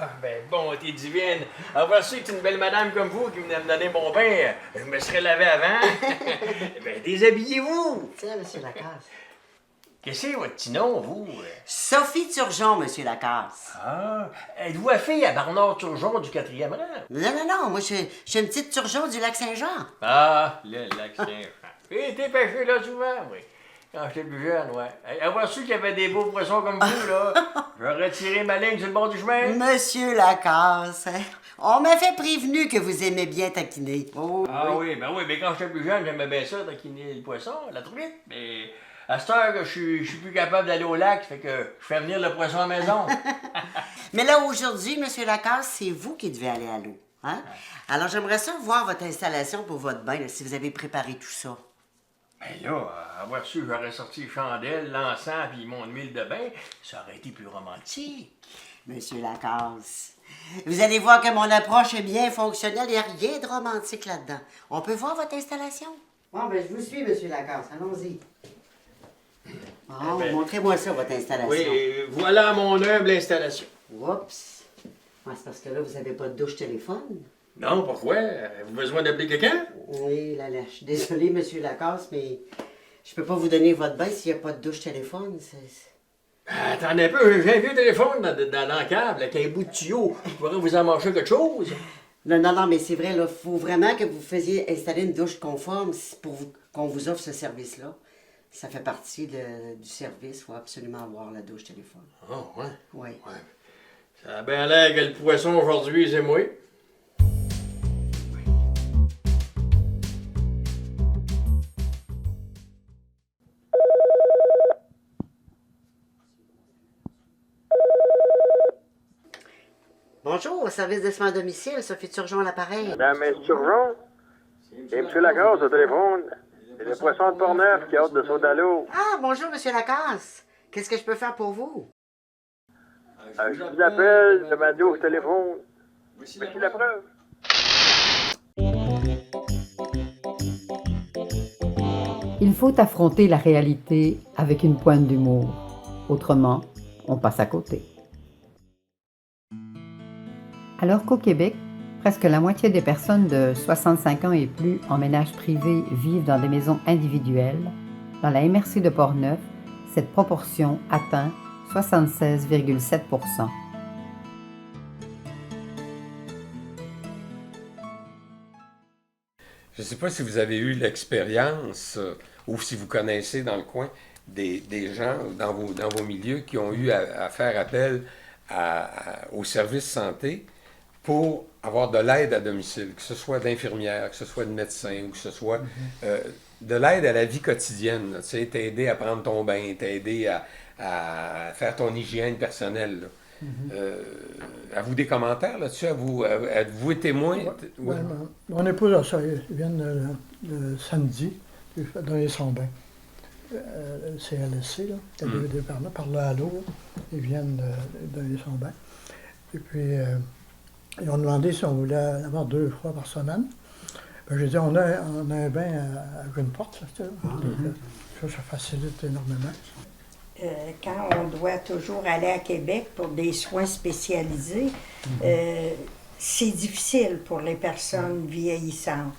Ah, ben, bonté divine. Avoir su que c'est une belle madame comme vous qui venait me donner mon bain, je me serais lavé avant. Ben, déshabillez-vous. Tiens, monsieur Lacasse. Qu'est-ce que c'est votre petit nom, vous? Sophie Turgeon, monsieur Lacasse. Ah, êtes-vous la fille à Bernard Turgeon du 4e rang? Non, moi, je suis une petite Turgeon du Lac-Saint-Jean. Ah, le lac Saint-Jean. J'ai été pêché là souvent, oui. Quand j'étais plus jeune, ouais. Avoir su qu'il y avait des beaux poissons comme vous, là, j'aurais tiré ma ligne sur le bord du chemin. Monsieur Lacasse, hein? On m'avait prévenu que vous aimez bien taquiner. Oh, Oui, mais quand j'étais plus jeune, j'aimais bien ça, taquiner le poisson, la truite. Mais à cette heure que je suis plus capable d'aller au lac, fait que je fais venir le poisson à la maison. Mais là, aujourd'hui, monsieur Lacasse, c'est vous qui devez aller à l'eau. Hein? Alors, j'aimerais ça voir votre installation pour votre bain, là, si vous avez préparé tout ça. Ben là, avoir su que j'aurais sorti chandelle, l'encens puis mon huile de bain, ça aurait été plus romantique. Monsieur Lacasse, vous allez voir que mon approche est bien fonctionnelle, il n'y a rien de romantique là-dedans. On peut voir votre installation? Bon, ben je vous suis, monsieur Lacasse, allons-y. Bon, montrez-moi ça, votre installation. Oui, voilà mon humble installation. Oups. Ouais, c'est parce que là, vous n'avez pas de douche téléphone. Non, pourquoi? Avez-vous besoin d'appeler quelqu'un? Oui, là, je suis désolée, monsieur Lacasse, mais je peux pas vous donner votre bain s'il n'y a pas de douche téléphone. Attendez un peu, j'ai un vieux téléphone dans l'encable avec un bout de tuyau. Je pourrais vous en manger quelque chose. Non, mais c'est vrai, là, faut vraiment que vous faisiez installer une douche conforme pour qu'on vous offre ce service-là. Ça fait partie du service, il faut absolument avoir la douche téléphone. Oh, ouais? Oui. Ouais. Ça a bien l'air que le poisson aujourd'hui, c'est moi. Bonjour, au service de soins à domicile, Sophie Turgeon à l'appareil. Madame Turgeon, et M. Lacasse au téléphone. C'est le poisson de Portneuf qui a hâte de sauter à l'eau. Ah, bonjour, monsieur Lacasse. Qu'est-ce que je peux faire pour vous? Je vous appelle de ma douche au téléphone. Voici la preuve. Il faut affronter la réalité avec une pointe d'humour. Autrement, on passe à côté. Alors qu'au Québec, presque la moitié des personnes de 65 ans et plus en ménage privé vivent dans des maisons individuelles, dans la MRC de Portneuf, cette proportion atteint 76,7 %. Je ne sais pas si vous avez eu l'expérience ou si vous connaissez dans le coin des gens dans vos milieux qui ont eu à faire appel au service santé pour avoir de l'aide à domicile, que ce soit d'infirmières, que ce soit de médecins ou que ce soit de l'aide à la vie quotidienne. Tu sais, t'aider à prendre ton bain, t'aider à faire ton hygiène personnelle. Là. Avez-vous des commentaires là-dessus? Êtes-vous témoin? Ouais, mon épouse a ça. Ils viennent le samedi, il fait donner son bain. Le CLSC, là, par là à l'eau, ils viennent donner son bain. Et puis, ils ont demandé si on voulait avoir 2 fois par semaine. Ben, j'ai dit, on a un bain à une porte, ça facilite énormément. Quand on doit toujours aller à Québec pour des soins spécialisés, c'est difficile pour les personnes vieillissantes.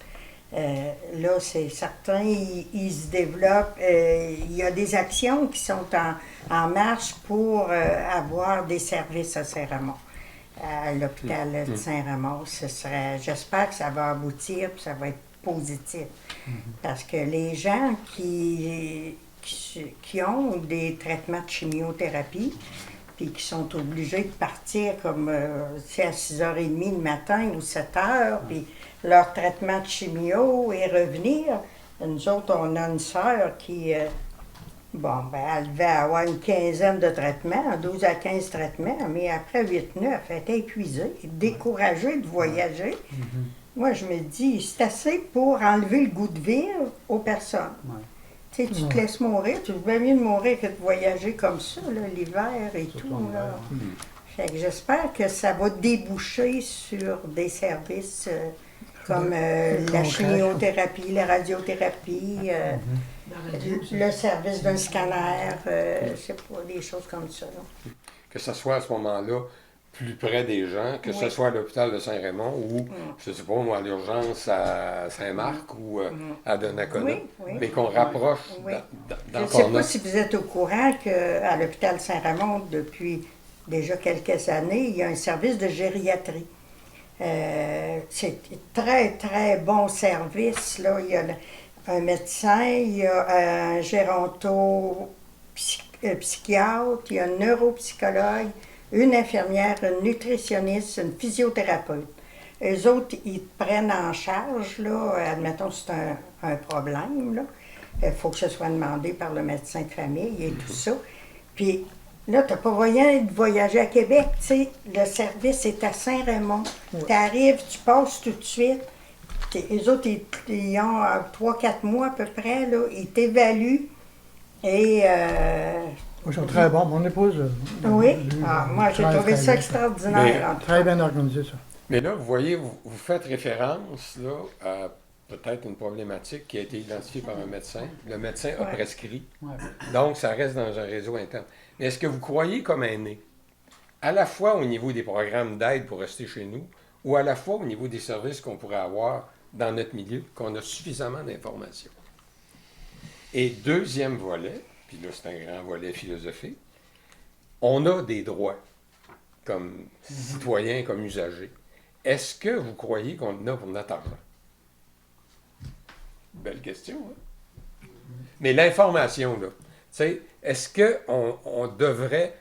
Là, c'est certain, ils se développent. Il y a des actions qui sont en marche pour avoir des services à Saint-Ramon. À l'hôpital de Saint-Ramon, j'espère que ça va aboutir et ça va être positif. Parce que les gens qui ont des traitements de chimiothérapie, puis qui sont obligés de partir comme à 6h30 le matin ou 7h, puis leur traitement de chimio et revenir. Nous autres, on a une sœur qui, elle devait avoir une quinzaine de traitements, 12 à 15 traitements, mais après 8-9, elle était épuisée, découragée de voyager. Moi, je me dis, c'est assez pour enlever le goût de vivre aux personnes. Tu sais, tu te laisses mourir, tu veux mieux de mourir que de voyager comme ça, l'hiver et tout. Là. Fait que j'espère que ça va déboucher sur des services comme la chimiothérapie, la radiothérapie, le service d'un scanner, je sais pas, des choses comme ça. Là. Que ce soit à ce moment-là plus près des gens, que ce Oui. soit à l'hôpital de Saint-Raymond ou, je ne sais pas, moi, à l'urgence à Saint-Marc ou à Donnacona, Oui, oui. mais qu'on rapproche Oui. dans Je ne sais pas Portneuf. si vous êtes au courant qu'à l'hôpital Saint-Ramond, depuis déjà quelques années, il y a un service de gériatrie. C'est très, très bon service. Là. Il y a un médecin, il y a un géronto-psychiatre, il y a un neuropsychologue, une infirmière, une nutritionniste, une physiothérapeute. Eux autres, ils te prennent en charge, là, admettons que c'est un problème, là. Il faut que ce soit demandé par le médecin de famille et tout ça. Puis là, tu n'as pas moyen de voyager à Québec, tu sais. Le service est à Saint-Raymond. Tu arrives, tu passes tout de suite. Les autres, ils ont 3-4 mois à peu près, là. Ils t'évaluent et... Ils sont très bons. Mon épouse. Oui, moi j'ai très, trouvé très ça bien. extraordinaire. En tout Très cas. bien organisé, ça. Mais là, vous voyez, vous faites référence là, à peut-être une problématique qui a été identifiée par un médecin. Le médecin a prescrit. Ouais. Donc, ça reste dans un réseau interne. Mais est-ce que vous croyez comme aîné, à la fois au niveau des programmes d'aide pour rester chez nous, ou à la fois au niveau des services qu'on pourrait avoir dans notre milieu, qu'on a suffisamment d'informations? Et deuxième volet, puis là c'est un grand volet philosophique, on a des droits comme citoyens, comme usagers. Est-ce que vous croyez qu'on en a pour notre argent? Belle question, hein? Mais l'information, là, tu sais, est-ce qu'on devrait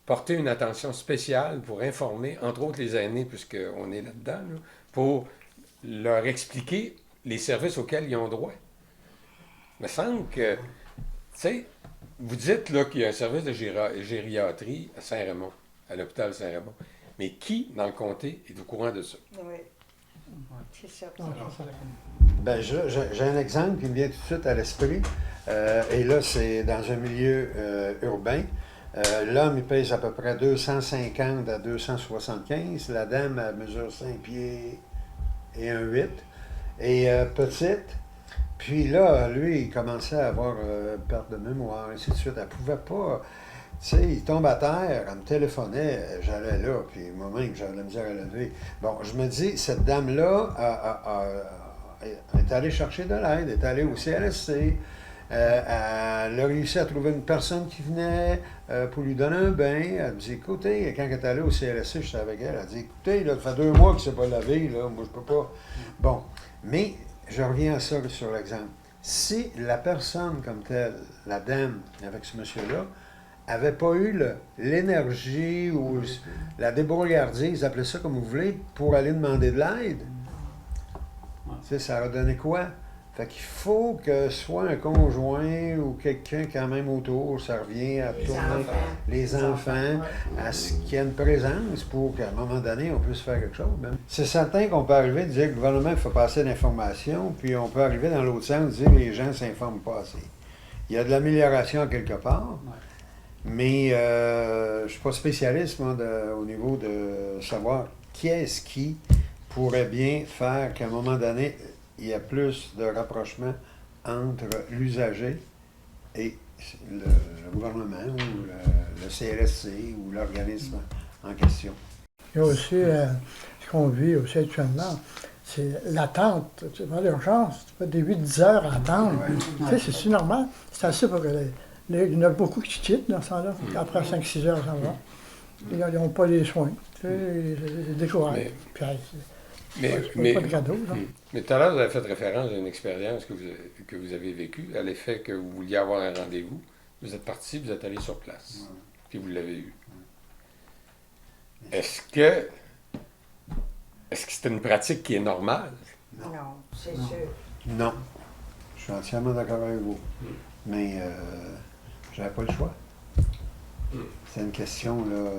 porter une attention spéciale pour informer, entre autres les aînés, puisqu'on est là-dedans, là, pour leur expliquer les services auxquels ils ont droit? Il me semble que, tu sais, vous dites là qu'il y a un service de gériatrie à Saint-Raymond, à l'hôpital Saint-Raymond. Mais qui, dans le comté, est au courant de ça? Oui, c'est ça. Ben, j'ai un exemple qui me vient tout de suite à l'esprit. Et là, c'est dans un milieu urbain. L'homme, il pèse à peu près 250 à 275. La dame, elle mesure 5 pieds et 1,8. Et petite. Puis là, lui, il commençait à avoir perte de mémoire, ainsi de suite. Elle pouvait pas... Tu sais, il tombe à terre, elle me téléphonait, j'allais là, puis moi-même, j'avais de la misère à lever. Bon, je me dis, cette dame-là est allée chercher de l'aide, est allée au CLSC, elle a réussi à trouver une personne qui venait pour lui donner un bain. Elle me dit, écoutez, quand elle est allée au CLSC, j'étais avec elle, elle dit, écoutez, là, ça fait 2 mois qu'il ne s'est pas lavé, là, moi, je peux pas... Bon, mais je reviens à ça sur l'exemple. Si la personne comme telle, la dame avec ce monsieur-là, n'avait pas eu l'énergie ou la débrouillardise, appelez ça comme vous voulez, pour aller demander de l'aide, tu sais, ça aurait donné quoi? Fait qu'il faut que soit un conjoint ou quelqu'un quand même autour, ça revient à tourner les enfants, à ce qu'il y ait une présence pour qu'à un moment donné, on puisse faire quelque chose. Même. C'est certain qu'on peut arriver à dire que le gouvernement fait passer d'informations, puis on peut arriver dans l'autre sens, dire que les gens ne s'informent pas assez. Il y a de l'amélioration quelque part. Mais je ne suis pas spécialiste, moi, au niveau de savoir qui est-ce qui pourrait bien faire qu'à un moment donné, il y a plus de rapprochement entre l'usager et le gouvernement ou le CLSC ou l'organisme en question. Il y a aussi ce qu'on vit aussi actuellement, c'est l'attente. Tu vas à l'urgence, tu fais des 8-10 heures à attendre. Tu sais, c'est normal. C'est assez pour que il y en a beaucoup qui quittent dans ce temps-là. Après 5-6 heures, ça va. Ils n'ont pas les soins. Tu sais, c'est découragé. Puis, c'est pas de cadeau. Mais tout à l'heure, vous avez fait référence à une expérience que vous avez vécue, à l'effet que vous vouliez avoir un rendez-vous. Vous êtes parti, vous êtes allé sur place. Puis vous l'avez eu. Est-ce que c'est une pratique qui est normale? Non, c'est sûr. Non. Je suis entièrement d'accord avec vous. Mais j'avais pas le choix. C'est une question, là...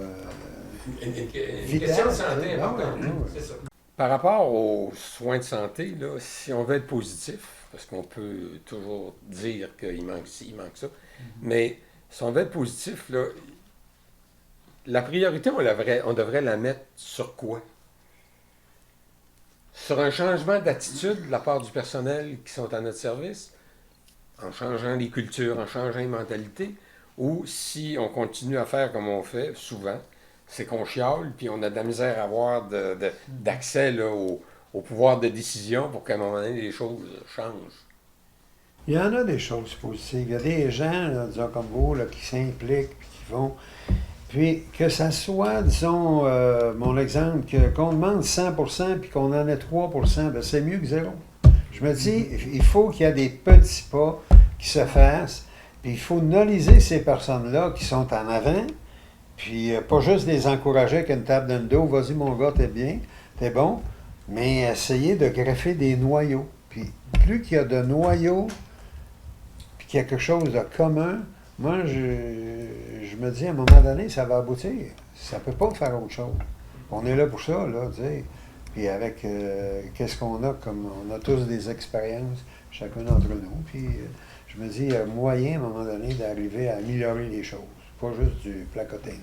Une question de santé importante. C'est ça. Par rapport aux soins de santé, là, si on veut être positif, parce qu'on peut toujours dire qu'il manque ci, il manque ça, mais si on veut être positif, là, la priorité, on devrait la mettre sur quoi? Sur un changement d'attitude de la part du personnel qui sont à notre service, en changeant les cultures, en changeant les mentalités, ou si on continue à faire comme on fait souvent, c'est qu'on chiale, puis on a de la misère à avoir d'accès là, au pouvoir de décision pour qu'à un moment donné, les choses changent. Il y en a des choses positives. Il y a des gens, là, disons comme vous, là, qui s'impliquent, puis qui vont. Puis que ça soit, disons, mon exemple, qu'on demande 100% puis qu'on en ait 3%, ben c'est mieux que zéro. Je me dis, il faut qu'il y ait des petits pas qui se fassent, puis il faut nulliser ces personnes-là qui sont en avant, puis pas juste les encourager avec une table dans le dos, vas-y mon gars, t'es bien, t'es bon, mais essayer de greffer des noyaux. Puis plus qu'il y a de noyaux, puis qu'il y a quelque chose de commun, moi, je me dis, à un moment donné, ça va aboutir. Ça ne peut pas faire autre chose. On est là pour ça, là, tu sais. Puis avec, qu'est-ce qu'on a comme... On a tous des expériences, chacun d'entre nous. Puis je me dis, il y a moyen, à un moment donné, d'arriver à améliorer les choses. Pas juste du placoting.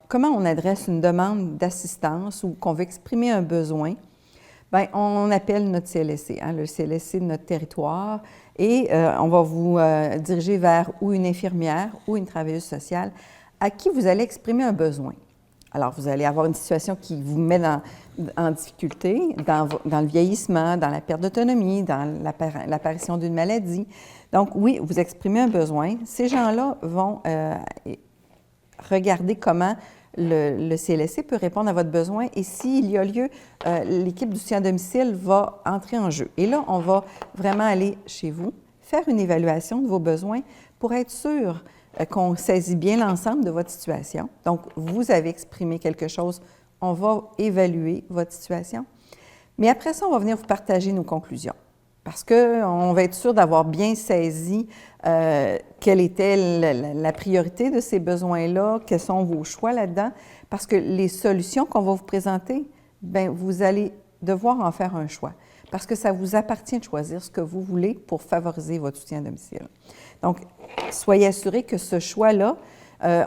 Comment on adresse une demande d'assistance ou qu'on veut exprimer un besoin? Bien, on appelle notre CLSC, le CLSC de notre territoire, et on va vous diriger vers ou une infirmière ou une travailleuse sociale à qui vous allez exprimer un besoin. Alors, vous allez avoir une situation qui vous met en difficulté, dans le vieillissement, dans la perte d'autonomie, dans l'apparition d'une maladie. Donc, oui, vous exprimez un besoin. Ces gens-là vont regarder comment le CLSC peut répondre à votre besoin et s'il y a lieu, l'équipe du soutien à domicile va entrer en jeu. Et là, on va vraiment aller chez vous, faire une évaluation de vos besoins pour être sûr qu'on saisit bien l'ensemble de votre situation. Donc, vous avez exprimé quelque chose, on va évaluer votre situation. Mais après ça, on va venir vous partager nos conclusions. Parce qu'on va être sûr d'avoir bien saisi quelle était la priorité de ces besoins-là, quels sont vos choix là-dedans, parce que les solutions qu'on va vous présenter, bien, vous allez devoir en faire un choix, parce que ça vous appartient de choisir ce que vous voulez pour favoriser votre soutien à domicile. Donc, soyez assurés que ce choix-là,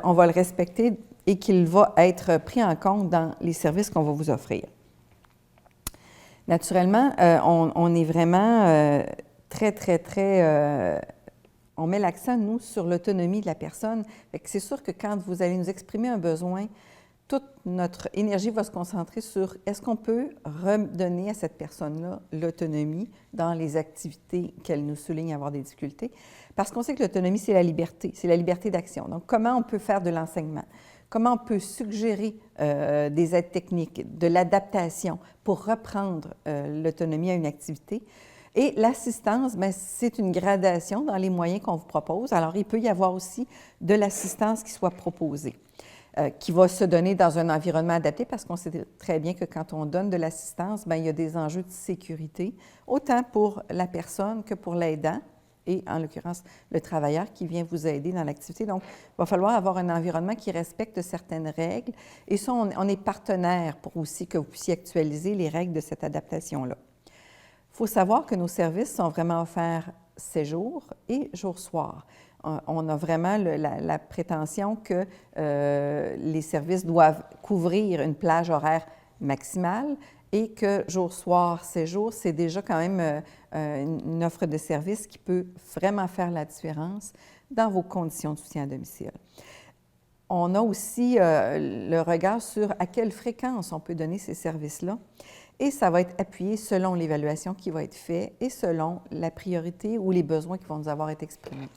on va le respecter et qu'il va être pris en compte dans les services qu'on va vous offrir. Naturellement, on est vraiment on met l'accent, nous, sur l'autonomie de la personne. C'est sûr que quand vous allez nous exprimer un besoin, toute notre énergie va se concentrer sur est-ce qu'on peut redonner à cette personne-là l'autonomie dans les activités qu'elle nous souligne avoir des difficultés. Parce qu'on sait que l'autonomie, c'est la liberté d'action. Donc, comment on peut faire de l'enseignement? Comment on peut suggérer des aides techniques, de l'adaptation pour reprendre l'autonomie à une activité? Et l'assistance, bien, c'est une gradation dans les moyens qu'on vous propose. Alors, il peut y avoir aussi de l'assistance qui soit proposée, qui va se donner dans un environnement adapté parce qu'on sait très bien que quand on donne de l'assistance, bien, il y a des enjeux de sécurité, autant pour la personne que pour l'aidant, et en l'occurrence, le travailleur qui vient vous aider dans l'activité. Donc, il va falloir avoir un environnement qui respecte certaines règles. Et ça, on est partenaire pour aussi que vous puissiez actualiser les règles de cette adaptation-là. Il faut savoir que nos services sont vraiment offerts 7 jours et jour-soir. On a vraiment la prétention que les services doivent couvrir une plage horaire maximale et que jour-soir, 7 jours, c'est déjà quand même une offre de service qui peut vraiment faire la différence dans vos conditions de soutien à domicile. On a aussi le regard sur à quelle fréquence on peut donner ces services-là et ça va être appuyé selon l'évaluation qui va être faite et selon la priorité ou les besoins qui vont nous avoir été exprimés.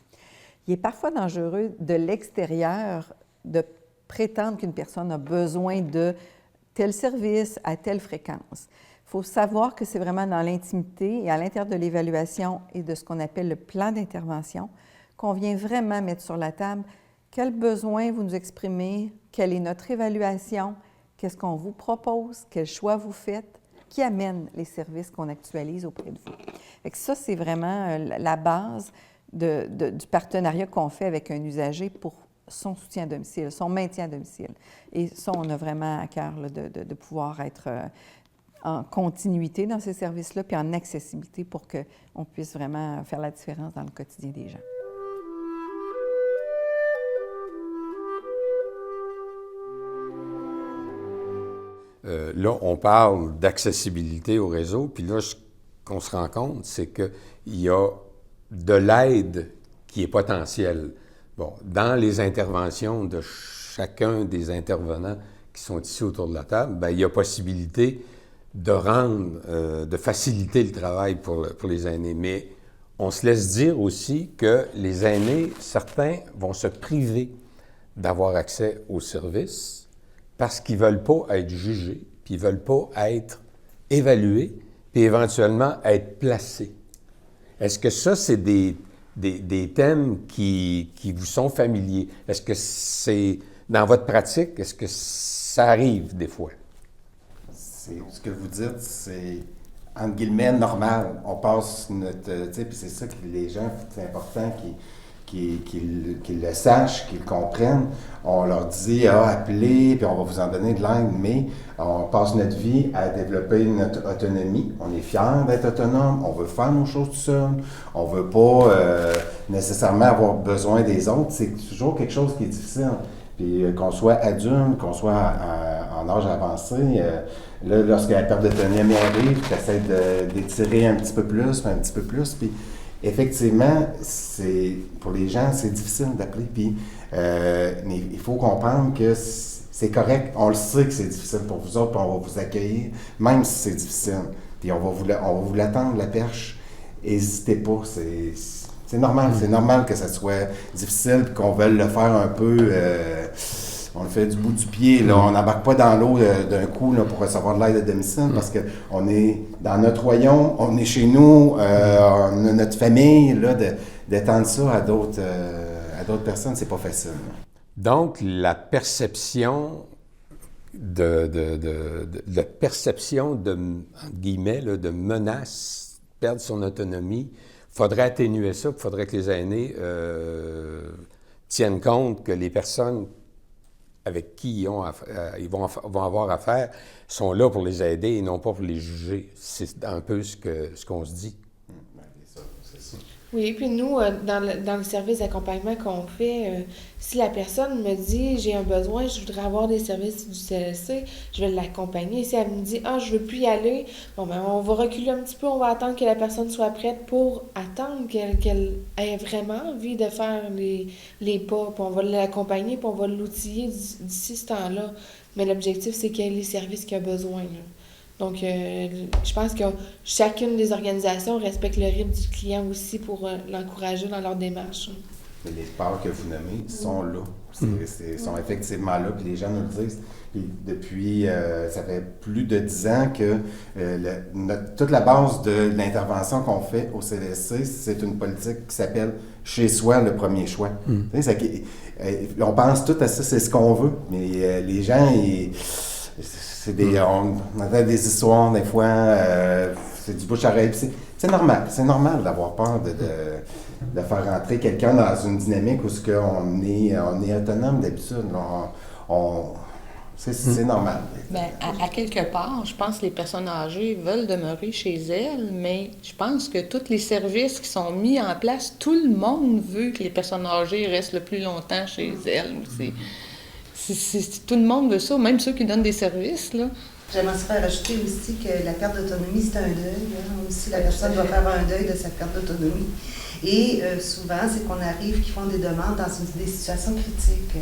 Il est parfois dangereux de l'extérieur de prétendre qu'une personne a besoin de tel service à telle fréquence. Il faut savoir que c'est vraiment dans l'intimité et à l'intérieur de l'évaluation et de ce qu'on appelle le plan d'intervention qu'on vient vraiment mettre sur la table quel besoin vous nous exprimez, quelle est notre évaluation, qu'est-ce qu'on vous propose, quel choix vous faites, qui amène les services qu'on actualise auprès de vous. Fait que ça, c'est vraiment la base du partenariat qu'on fait avec un usager pour son soutien à domicile, son maintien à domicile. Et ça, on a vraiment à cœur là, de pouvoir être en continuité dans ces services-là, puis en accessibilité pour qu'on puisse vraiment faire la différence dans le quotidien des gens. Là, on parle d'accessibilité au réseau, puis là, ce qu'on se rend compte, c'est qu'il y a de l'aide qui est potentielle. Bon, dans les interventions de chacun des intervenants qui sont ici autour de la table, bien, il y a possibilité de rendre, de faciliter le travail pour les aînés. Mais on se laisse dire aussi que les aînés, certains vont se priver d'avoir accès aux services parce qu'ils ne veulent pas être jugés, puis ils ne veulent pas être évalués, puis éventuellement être placés. Est-ce que ça, c'est des thèmes qui vous sont familiers? Est-ce que c'est, dans votre pratique, est-ce que ça arrive des fois? Ce que vous dites, c'est, entre guillemets, normal. On passe notre... Tu sais, puis c'est ça que les gens, c'est important qu'ils le sachent, qu'ils le comprennent. On leur dit, appelez, puis on va vous en donner de l'aide, mais on passe notre vie à développer notre autonomie. On est fiers d'être autonome, on veut faire nos choses tout seul, on veut pas nécessairement avoir besoin des autres. C'est toujours quelque chose qui est difficile. Puis qu'on soit adulte, qu'on soit en âge avancé, là, lorsque la perte d'autonomie arrive, tu essaies d'étirer un petit peu plus, puis effectivement, pour les gens, c'est difficile d'appeler, puis mais il faut comprendre que c'est correct, on le sait que c'est difficile pour vous autres, puis on va vous accueillir, même si c'est difficile, puis on va vous l'attendre, la perche, n'hésitez pas, c'est normal que ça soit difficile, puis qu'on veuille le faire un peu, on le fait du bout du pied, là, on n'embarque pas dans l'eau d'un coup là, pour recevoir de l'aide à domicile, parce qu'on est dans notre royaume, on est chez nous, on a notre famille, là, d'étendre ça à d'autres personnes, c'est pas facile. Donc, la perception la perception de, entre guillemets, là, de menace, perdre son autonomie, il faudrait atténuer ça, il faudrait que les aînés tiennent compte que les personnes avec qui ils vont avoir affaire sont là pour les aider et non pas pour les juger. C'est un peu ce qu'on se dit. Oui, puis nous, dans le service d'accompagnement qu'on fait, si la personne me dit « j'ai un besoin, je voudrais avoir des services du CLSC », je vais l'accompagner. Si elle me dit « ah, je veux plus y aller », bon, ben, on va reculer un petit peu, on va attendre que la personne soit prête pour attendre qu'elle ait vraiment envie de faire les pas, puis on va l'accompagner, puis on va l'outiller d'ici ce temps-là. Mais l'objectif, c'est qu'il y ait les services qu'il a besoin, là. Donc, je pense que chacune des organisations respecte le rythme du client aussi pour l'encourager dans leur démarche. Mais les peurs que vous nommez sont là. Ils sont effectivement là, puis les gens nous le disent. Puis depuis, ça fait plus de 10 ans que toute la base de l'intervention qu'on fait au CLSC, c'est une politique qui s'appelle « Chez soi, le premier choix ». On pense tout à ça, c'est ce qu'on veut, mais les gens, on entend des histoires, des fois, c'est du bouche à oreille. C'est normal d'avoir peur de faire rentrer quelqu'un dans une dynamique où on est autonome d'habitude. C'est normal. Bien, à quelque part, je pense que les personnes âgées veulent demeurer chez elles, mais je pense que tous les services qui sont mis en place, tout le monde veut que les personnes âgées restent le plus longtemps chez elles. Tout le monde veut ça, même ceux qui donnent des services, là. J'aimerais faire ajouter aussi que la perte d'autonomie, c'est un deuil. Aussi, la personne doit faire un deuil de sa perte d'autonomie. Et souvent, c'est qu'on arrive, qu'ils font des demandes dans des situations critiques.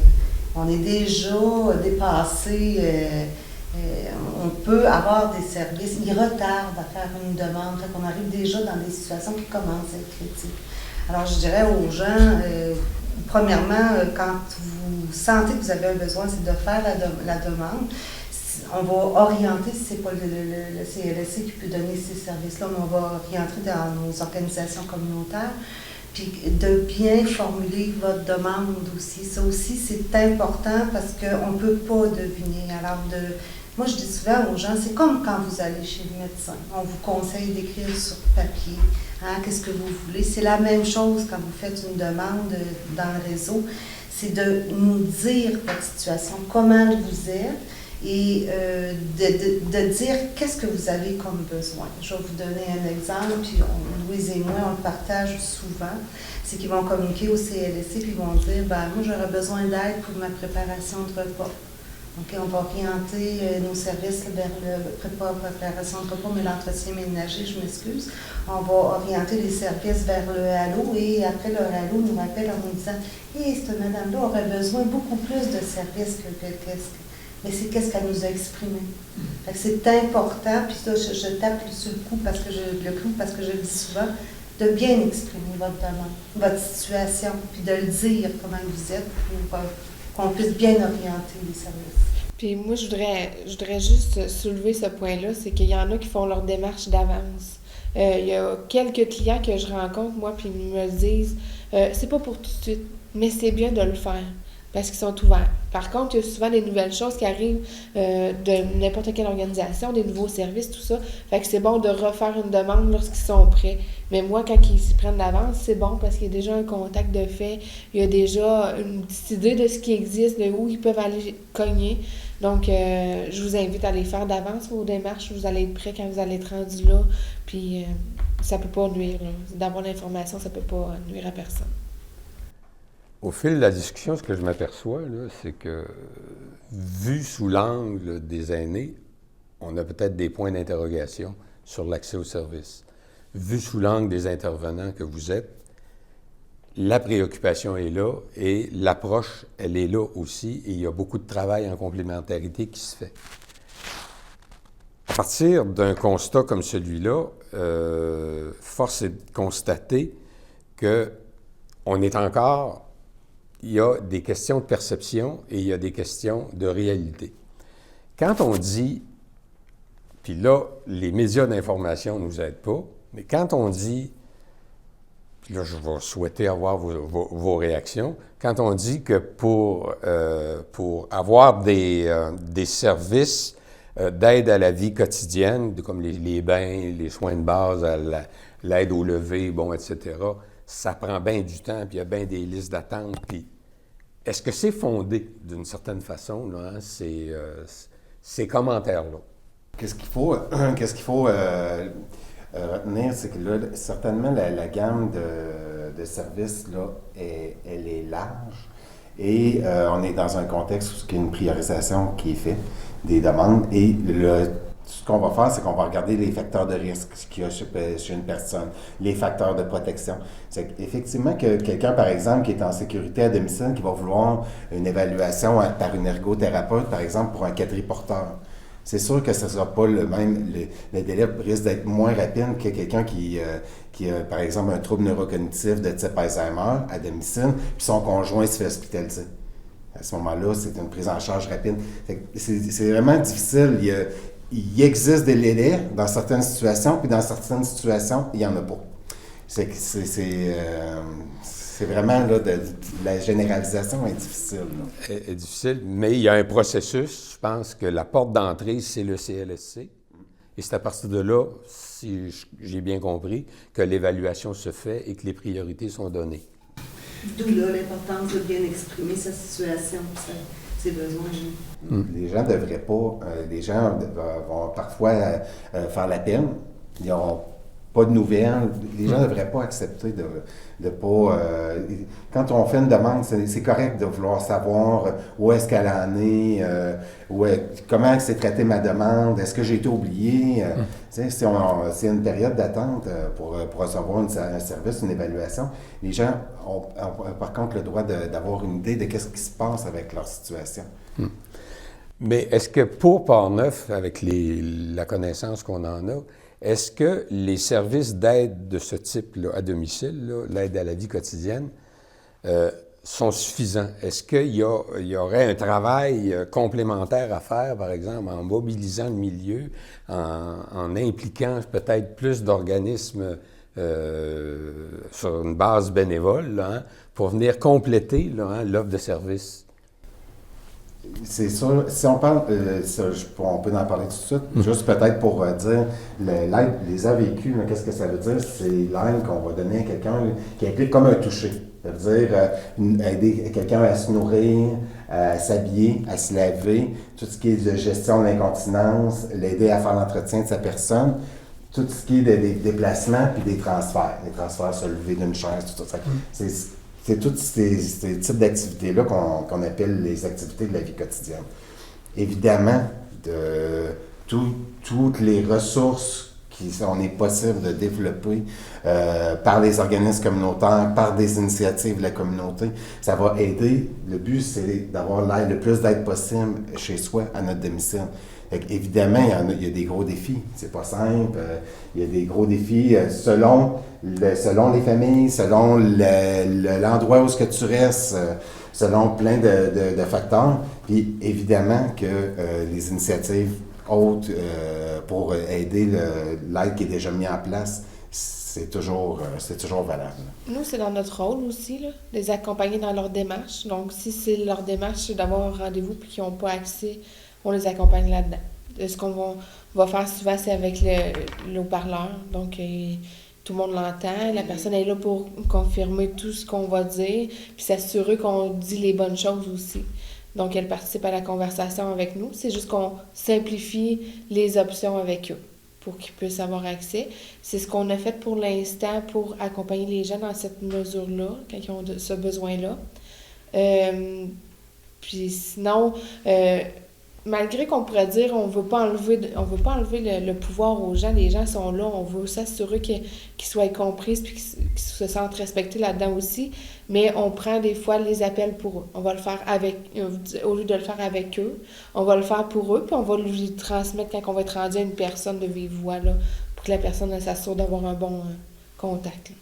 On est déjà dépassé. On peut avoir des services. Ils retardent à faire une demande. Fait qu'on arrive déjà dans des situations qui commencent à être critiques. Alors, je dirais aux gens... Premièrement, quand vous sentez que vous avez un besoin, c'est de faire la demande. On va orienter, si ce n'est pas le CLSC qui peut donner ces services-là, mais on va orienter dans nos organisations communautaires, puis de bien formuler votre demande aussi. Ça aussi, c'est important parce qu'on ne peut pas deviner. Alors, moi, je dis souvent aux gens, c'est comme quand vous allez chez le médecin. On vous conseille d'écrire sur papier. Qu'est-ce que vous voulez? C'est la même chose quand vous faites une demande dans le réseau. C'est de nous dire votre situation, comment vous êtes, et de dire qu'est-ce que vous avez comme besoin. Je vais vous donner un exemple, puis Louise et moi, on le partage souvent. C'est qu'ils vont communiquer au CLSC, puis ils vont dire, moi, j'aurais besoin d'aide pour ma préparation de repas. OK, on va orienter nos services vers pas préparation de repas, mais l'entretien ménager, je m'excuse. On va orienter les services vers le halo et après le halo nous rappelle en nous disant « Hé, cette madame-là aurait besoin beaucoup plus de services mais c'est qu'est-ce qu'elle nous a exprimé. Fait que c'est important, puis ça, je tape sur le clou parce que je le dis souvent, de bien exprimer votre demande, votre situation, puis de le dire comment vous êtes, pour qu'on puisse bien orienter les services. Puis moi, je voudrais juste soulever ce point-là, c'est qu'il y en a qui font leur démarche d'avance. Il y a quelques clients que je rencontre, moi, puis ils me disent c'est pas pour tout de suite, mais c'est bien de le faire. Parce qu'ils sont ouverts. Par contre, il y a souvent des nouvelles choses qui arrivent de n'importe quelle organisation, des nouveaux services, tout ça. Fait que c'est bon de refaire une demande lorsqu'ils sont prêts. Mais moi, quand ils s'y prennent d'avance, c'est bon parce qu'il y a déjà un contact de fait. Il y a déjà une petite idée de ce qui existe, de où ils peuvent aller cogner. Donc, je vous invite à les faire d'avance vos démarches. Vous allez être prêts quand vous allez être rendu là. Puis, ça peut pas nuire. Là. D'avoir l'information, ça peut pas nuire à personne. Au fil de la discussion, ce que je m'aperçois, là, c'est que, vu sous l'angle des aînés, on a peut-être des points d'interrogation sur l'accès aux services. Vu sous l'angle des intervenants que vous êtes, la préoccupation est là et l'approche, elle est là aussi et il y a beaucoup de travail en complémentarité qui se fait. À partir d'un constat comme celui-là, force est de constater qu'on est encore... Il y a des questions de perception et il y a des questions de réalité. Quand on dit, puis là, les médias d'information ne nous aident pas, mais quand on dit, puis là, je vais souhaiter avoir vos réactions, quand on dit que pour avoir des services d'aide à la vie quotidienne, comme les bains, les soins de base, l'aide au lever, bon, etc., ça prend bien du temps, puis il y a bien des listes d'attente. Puis est-ce que c'est fondé, d'une certaine façon, là, hein, ces commentaires-là? Qu'est-ce qu'il faut retenir, c'est que là, certainement, la gamme de services, là, elle est large. Et on est dans un contexte où il y a une priorisation qui est faite des demandes. Et ce qu'on va faire, c'est qu'on va regarder les facteurs de risque qu'il y a chez une personne, les facteurs de protection. C'est effectivement que quelqu'un, par exemple, qui est en sécurité à domicile, qui va vouloir une évaluation par une ergothérapeute, par exemple, pour un quadriporteur. C'est sûr que ce ne sera pas le même, le délai risque d'être moins rapide que quelqu'un qui a, par exemple, un trouble neurocognitif de type Alzheimer à domicile, puis son conjoint se fait hospitaliser. À ce moment-là, c'est une prise en charge rapide. C'est vraiment difficile. Il existe des délais dans certaines situations, puis dans certaines situations, il n'y en a pas. C'est vraiment, là, la généralisation est difficile. Est difficile, mais il y a un processus. Je pense que la porte d'entrée, c'est le CLSC. Et c'est à partir de là, si j'ai bien compris, que l'évaluation se fait et que les priorités sont données. D'où là l'importance de bien exprimer sa situation, ses besoins. Les gens ne devraient pas, les gens vont parfois faire la peine, ils n'auront pas de nouvelles, les gens ne devraient pas accepter de pas... quand on fait une demande, c'est correct de vouloir savoir où est-ce qu'elle en est, comment s'est traitée ma demande, est-ce que j'ai été oublié. Si c'est une période d'attente pour recevoir un service, une évaluation, les gens ont par contre le droit d'avoir une idée de qu'est-ce qui se passe avec leur situation. Mais est-ce que pour Portneuf, avec la connaissance qu'on en a, est-ce que les services d'aide de ce type-là à domicile, l'aide à la vie quotidienne, sont suffisants? Est-ce qu'il y aurait un travail complémentaire à faire, par exemple, en mobilisant le milieu, en impliquant peut-être plus d'organismes sur une base bénévole, là, hein, pour venir compléter là, hein, l'offre de services? C'est sûr, si on parle, on peut en parler tout de suite, juste peut-être pour dire, l'aide, les AVQ, qu'est-ce que ça veut dire? C'est l'aide qu'on va donner à quelqu'un qui implique comme un toucher. Ça veut dire aider quelqu'un à se nourrir, à s'habiller, à se laver, tout ce qui est de gestion de l'incontinence, l'aider à faire l'entretien de sa personne, tout ce qui est des déplacements puis des transferts se lever d'une chaise, tout ça. C'est tous ces types d'activités-là qu'on appelle les activités de la vie quotidienne. évidemment, de toutes les ressources on est possible de développer par les organismes communautaires, par des initiatives de la communauté. Ça va aider. Le but, c'est d'avoir le plus d'aide possible chez soi, à notre domicile. Évidemment, il y a des gros défis. C'est pas simple. Il y a des gros défis selon les familles, selon l'endroit où est-ce que tu restes, selon plein de facteurs. Puis évidemment que les initiatives autres pour aider l'aide qui est déjà mise en place, c'est toujours valable. Nous, c'est dans notre rôle aussi, là, les accompagner dans leur démarche. Donc, si c'est leur démarche, c'est d'avoir un rendez-vous puis qu'ils n'ont pas accès, on les accompagne là-dedans. Ce qu'on va faire souvent, c'est avec le haut-parleur. Donc, tout le monde l'entend. La personne est là pour confirmer tout ce qu'on va dire puis s'assurer qu'on dit les bonnes choses aussi. Donc, elle participe à la conversation avec nous. C'est juste qu'on simplifie les options avec eux pour qu'ils puissent avoir accès. C'est ce qu'on a fait pour l'instant pour accompagner les gens dans cette mesure-là, quand ils ont ce besoin-là. Puis sinon, malgré qu'on pourrait dire on veut pas enlever le pouvoir aux gens, les gens sont là, on veut s'assurer qu'ils soient compris puis qu'ils se sentent respectés là-dedans aussi, mais on prend des fois les appels pour eux. On va le faire au lieu de le faire avec eux, on va le faire pour eux, puis on va lui transmettre quand on va être rendu à une personne de vive voix, là, pour que la personne s'assure d'avoir un bon contact. Là.